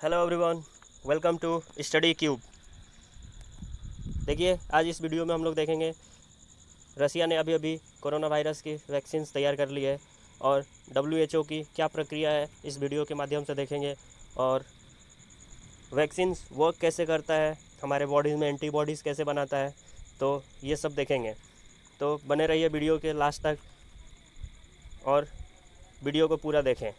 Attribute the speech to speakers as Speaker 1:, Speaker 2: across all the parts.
Speaker 1: Hello everyone, welcome to Study Cube. देखिए, आज इस वीडियो में हम लोग देखेंगे रसिया ने अभी अभी कोरोना वायरस की वैक्सीन तैयार कर ली है और डब्ल्यूएचओ की क्या प्रक्रिया है इस वीडियो के माध्यम से देखेंगे। और वैक्सीन वर्क कैसे करता है, हमारे बॉडी में एंटीबॉडीज़ कैसे बनाता है, तो ये सब देखेंगे। तो बने रहिए वीडियो के लास्ट तक और वीडियो को पूरा देखें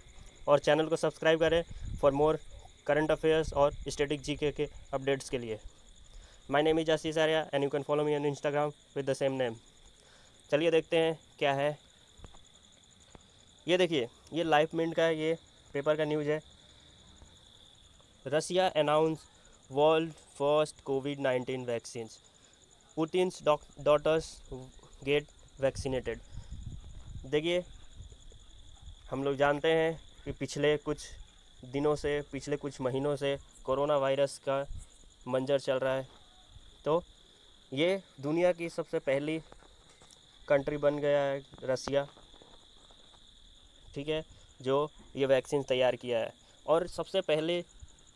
Speaker 1: और चैनल को सब्सक्राइब करें फॉर मोर करंट अफेयर्स और स्टैटिक जीके के अपडेट्स के लिए। My name is Ashish Arya and you can follow me on Instagram with the same name. चलिए देखते हैं क्या है। ये देखिए, ये लाइफ मिनट का ये पेपर का न्यूज़ है। रसिया अनाउंस वर्ल्ड फर्स्ट कोविड-19 वैक्सीन, पुतिन्स डॉटर्स गेट वैक्सीनेटेड। देखिए, हम लोग जानते हैं कि पिछले कुछ दिनों से, पिछले कुछ महीनों से कोरोना वायरस का मंजर चल रहा है। तो ये दुनिया की सबसे पहली कंट्री बन गया है रसिया, ठीक है, जो ये वैक्सीन तैयार किया है। और सबसे पहले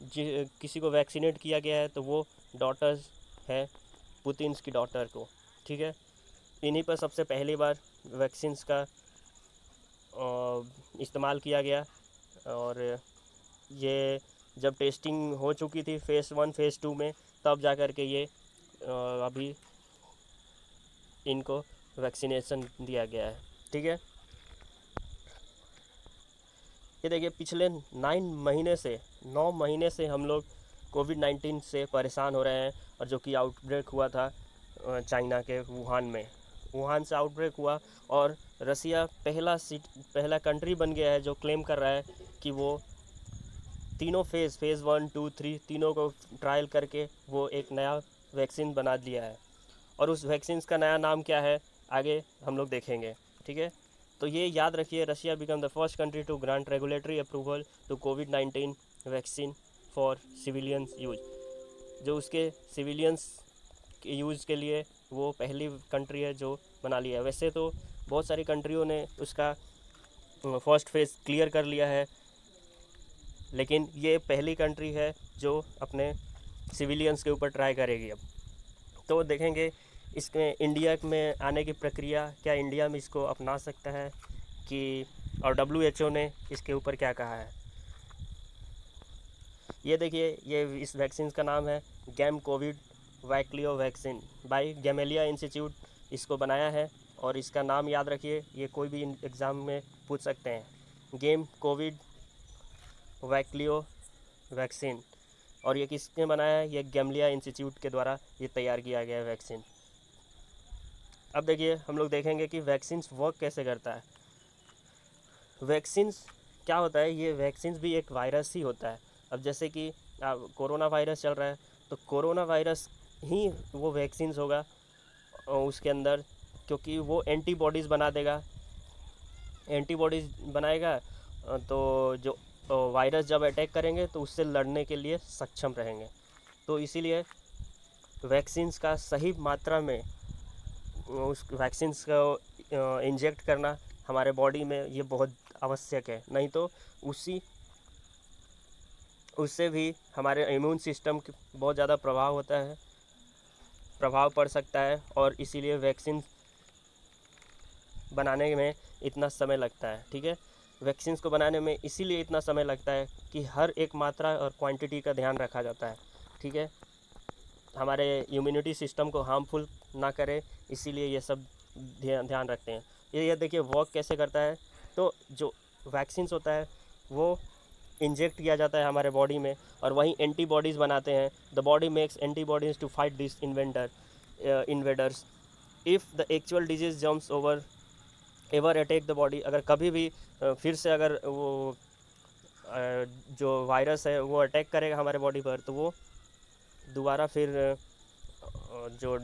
Speaker 1: किसी को वैक्सीनेट किया गया है तो वो डॉटर्स है, पुतिन्स की डॉटर को, ठीक है। इन्हीं पर सबसे पहली बार वैक्सीन्स का इस्तेमाल किया गया। और ये जब टेस्टिंग हो चुकी थी फ़ेज़ 1 फ़ेज़ 2 में, तब जा कर के ये अभी इनको वैक्सीनेशन दिया गया है, ठीक है। ये देखिए, पिछले 9 महीने से हम लोग कोविड-19 से परेशान हो रहे हैं। और जो कि आउटब्रेक हुआ था चाइना के वुहान से आउटब्रेक हुआ। और रसिया पहला कंट्री बन गया है जो क्लेम कर रहा है कि वो तीनों फ़ेज़ 1 2 3 तीनों को ट्रायल करके वो एक नया वैक्सीन बना दिया है। और उस वैक्सीन का नया नाम क्या है आगे हम लोग देखेंगे, ठीक है। तो ये याद रखिए, Russia become the first country to grant regulatory approval to कोविड-19 वैक्सीन फॉर सिविलियंस यूज। जो उसके सिविलियंस के यूज़ के लिए वो पहली कंट्री है जो बना लिया है। वैसे तो बहुत सारी कंट्रियों ने उसका फर्स्ट फेज़ क्लियर कर लिया है, लेकिन ये पहली कंट्री है जो अपने सिविलियंस के ऊपर ट्राई करेगी अब। तो देखेंगे इसमें इंडिया में आने की प्रक्रिया, क्या इंडिया में इसको अपना सकता है कि, और डब्ल्यूएचओ ने इसके ऊपर क्या कहा है। ये देखिए, ये इस वैक्सीन का नाम है Gam COVID Vac Lyo vaccine by Gamaleya institute, इसको बनाया है। और इसका नाम याद रखिए, ये कोई भी एग्ज़ाम में पूछ सकते हैं, गेम कोविड वैक्लियो वैक्सीन। और ये किसने बनाया है, ये गैमेलिया इंस्टीट्यूट के द्वारा ये तैयार किया गया है वैक्सीन। अब देखिए, हम लोग देखेंगे कि वैक्सीन्स वर्क कैसे करता है। वैक्सीन्स क्या होता है, ये वैक्सीन्स भी एक वायरस ही होता है। अब जैसे कि कोरोना वायरस चल रहा है, तो कोरोना वायरस ही वो वैक्सीन्स होगा उसके अंदर, क्योंकि वो एंटीबॉडीज़ बना देगा, एंटीबॉडीज़ बनाएगा। तो जो वायरस जब अटैक करेंगे तो उससे लड़ने के लिए सक्षम रहेंगे। तो इसीलिए वैक्सीन्स का सही मात्रा में उस वैक्सीन्स को इंजेक्ट करना हमारे बॉडी में ये बहुत आवश्यक है। नहीं तो उससे भी हमारे इम्यून सिस्टम की बहुत ज़्यादा प्रभाव पड़ सकता है। और इसीलिए वैक्सीन बनाने में इतना समय लगता है, ठीक है। वैक्सीन्स को बनाने में इसीलिए इतना समय लगता है कि हर एक मात्रा और क्वांटिटी का ध्यान रखा जाता है, ठीक है, हमारे इम्यूनिटी सिस्टम को हार्मफुल ना करे, इसीलिए ये सब ध्यान रखते हैं। ये देखिए वर्क कैसे करता है। तो जो वैक्सीन्स होता है वो इंजेक्ट किया जाता है हमारे बॉडी में, और वहीं एंटीबॉडीज़ बनाते हैं। The body makes antibodies to fight this invaders if the actual disease jumps over ever attack the body. अगर कभी भी फिर से अगर वो जो वायरस है वो अटैक करेगा हमारे बॉडी पर, तो वो दोबारा फिर जो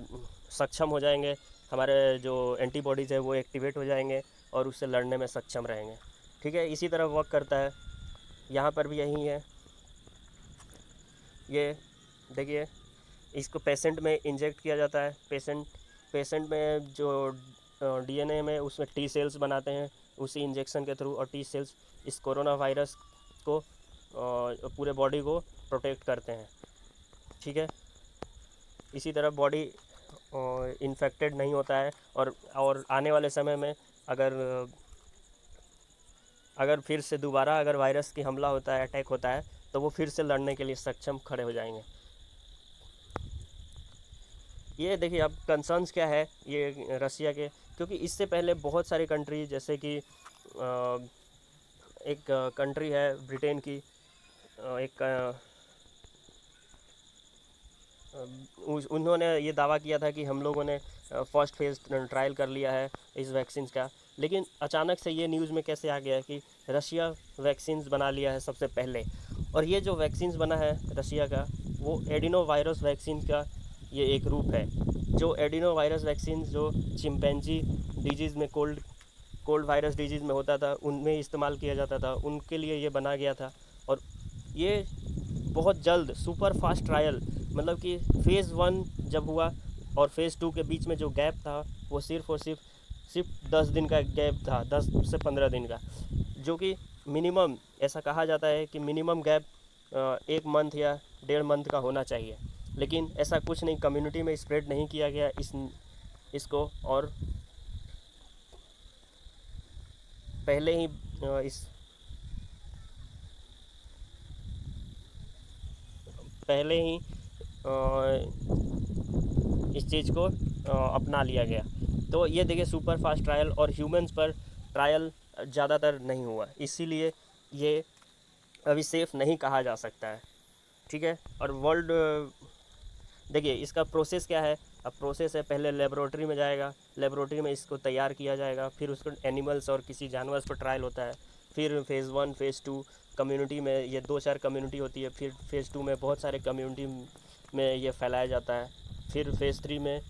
Speaker 1: सक्षम हो जाएंगे, हमारे जो एंटीबॉडीज़ है वो एक्टिवेट हो जाएंगे और उससे लड़ने में सक्षम रहेंगे, ठीक है। इसी तरह वर्क करता है, यहाँ पर भी यही है। ये देखिए, इसको पेशेंट में इंजेक्ट किया जाता है। पेशेंट में जो डीएनए में उसमें टी सेल्स बनाते हैं उसी इंजेक्शन के थ्रू, और टी सेल्स इस कोरोना वायरस को पूरे बॉडी को प्रोटेक्ट करते हैं। ठीक है, इसी तरह बॉडी इन्फेक्टेड नहीं होता है, और आने वाले समय में अगर फिर से दोबारा अगर वायरस की हमला होता है, अटैक होता है, तो वो फिर से लड़ने के लिए सक्षम खड़े हो जाएंगे। ये देखिए अब कंसर्न्स क्या है ये रसिया के, क्योंकि इससे पहले बहुत सारी कंट्री, जैसे कि एक कंट्री है ब्रिटेन की, उन्होंने ये दावा किया था कि हम लोगों ने फर्स्ट फेज़ ट्रायल कर लिया है इस वैक्सीन का, लेकिन अचानक से ये न्यूज़ में कैसे आ गया कि रशिया वैक्सीन्स बना लिया है सबसे पहले। और ये जो वैक्सीन्स बना है रशिया का, वो एडिनो वायरस वैक्सीन का ये एक रूप है। जो एडिनो वायरस वैक्सीन जो चिंपैंजी डिजीज़ में, कोल्ड वायरस डिजीज़ में होता था, उनमें इस्तेमाल किया जाता था, उनके लिए ये बना गया था। और ये बहुत जल्द सुपर फास्ट ट्रायल, मतलब कि फ़ेज़ 1 जब हुआ और फ़ेज़ 2 के बीच में जो गैप था वो सिर्फ़ और सिर्फ 10 दिन का गैप था, 10 से 15 दिन का, जो कि मिनिमम ऐसा कहा जाता है कि मिनिमम गैप 1 मंथ या 1.5 मंथ का होना चाहिए। लेकिन ऐसा कुछ नहीं, कम्युनिटी में स्प्रेड नहीं किया गया इसको, और पहले ही इस चीज़ को अपना लिया गया। तो ये देखिए सुपर फास्ट ट्रायल, और ह्यूमंस पर ट्रायल ज़्यादातर नहीं हुआ, इसीलिए ये अभी सेफ़ नहीं कहा जा सकता है। ठीक है, और वर्ल्ड देखिए इसका प्रोसेस क्या है। अब प्रोसेस है, पहले लेबोरेटरी में जाएगा, लेबोरेटरी में इसको तैयार किया जाएगा, फिर उसको एनिमल्स और किसी जानवर पर ट्रायल होता है, फिर फ़ेज़ 1 फ़ेज़ 2 कम्युनिटी में, ये 2-4 कम्युनिटी होती है, फिर फ़ेज़ 2 में बहुत सारे कम्युनिटी में ये फैलाया जाता है, फिर फ़ेज़ 3 में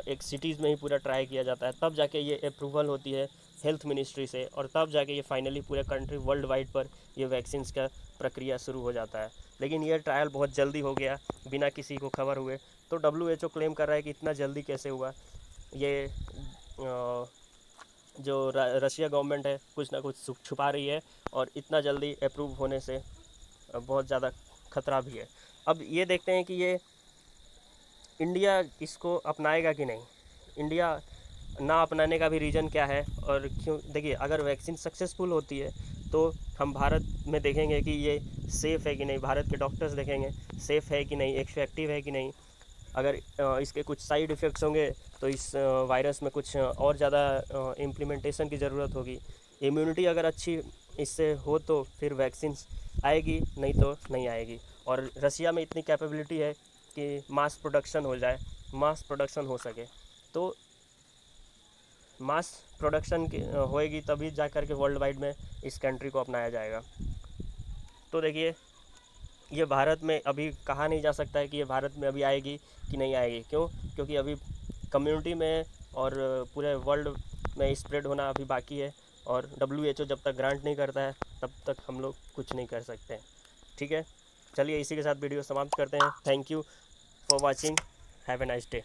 Speaker 1: एक सिटीज़ में ही पूरा ट्राई किया जाता है, तब जाके ये अप्रूवल होती है हेल्थ मिनिस्ट्री से, और तब जाके ये फाइनली पूरे कंट्री वर्ल्ड वाइड पर ये वैक्सीन्स का प्रक्रिया शुरू हो जाता है। लेकिन ये ट्रायल बहुत जल्दी हो गया बिना किसी को खबर हुए। तो WHO क्लेम कर रहा है कि इतना जल्दी कैसे हुआ, ये जो रशिया गवर्नमेंट है कुछ ना कुछ छुपा रही है, और इतना जल्दी अप्रूव होने से बहुत ज़्यादा खतरा भी है। अब ये देखते हैं कि ये इंडिया इसको अपनाएगा कि नहीं। इंडिया ना अपनाने का भी रीज़न क्या है और क्यों। देखिए अगर वैक्सीन सक्सेसफुल होती है तो हम भारत में देखेंगे कि ये सेफ़ है कि नहीं, भारत के डॉक्टर्स देखेंगे सेफ़ है कि नहीं, इफेक्टिव है कि नहीं। अगर इसके कुछ साइड इफ़ेक्ट्स होंगे तो इस वायरस में कुछ और ज़्यादा इम्प्लीमेंटेशन की ज़रूरत होगी। इम्यूनिटी अगर अच्छी इससे हो तो फिर वैक्सीन्स आएगी, नहीं तो नहीं आएगी। और रशिया में इतनी कैपेबिलिटी है कि मास प्रोडक्शन हो जाए, मास प्रोडक्शन हो सके, तो मास प्रोडक्शन होएगी तभी जा कर के वर्ल्ड वाइड में इस कंट्री को अपनाया जाएगा। तो देखिए ये भारत में अभी कहा नहीं जा सकता है कि ये भारत में अभी आएगी कि नहीं आएगी। क्यों? क्योंकि अभी कम्युनिटी में और पूरे वर्ल्ड में स्प्रेड होना अभी बाकी है, और WHO जब तक ग्रांट नहीं करता है तब तक हम लोग कुछ नहीं कर सकते हैं। ठीक है, चलिए इसी के साथ वीडियो समाप्त करते हैं। Thank you for watching, have a nice day.